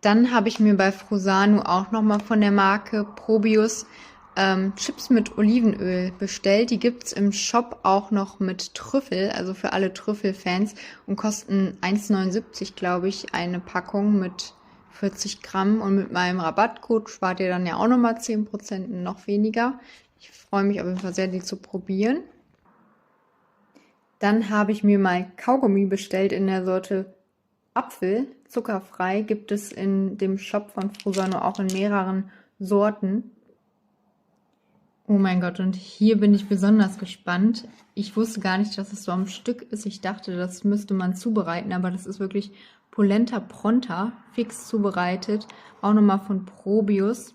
Dann habe ich mir bei Frusano auch nochmal von der Marke Probius Chips mit Olivenöl bestellt. Die gibt's im Shop auch noch mit Trüffel, also für alle Trüffelfans, und kosten 1,79, glaube ich, eine Packung mit 40 Gramm. Und mit meinem Rabattcode spart ihr dann ja auch nochmal 10%, noch weniger. Ich freue mich auf jeden Fall sehr, die zu probieren. Dann habe ich mir mal Kaugummi bestellt in der Sorte Apfel, zuckerfrei, gibt es in dem Shop von Frusano auch in mehreren Sorten. Oh mein Gott, und hier bin ich besonders gespannt. Ich wusste gar nicht, dass es so am Stück ist. Ich dachte, das müsste man zubereiten, aber das ist wirklich Polenta Pronta, fix zubereitet. Auch nochmal von Probius.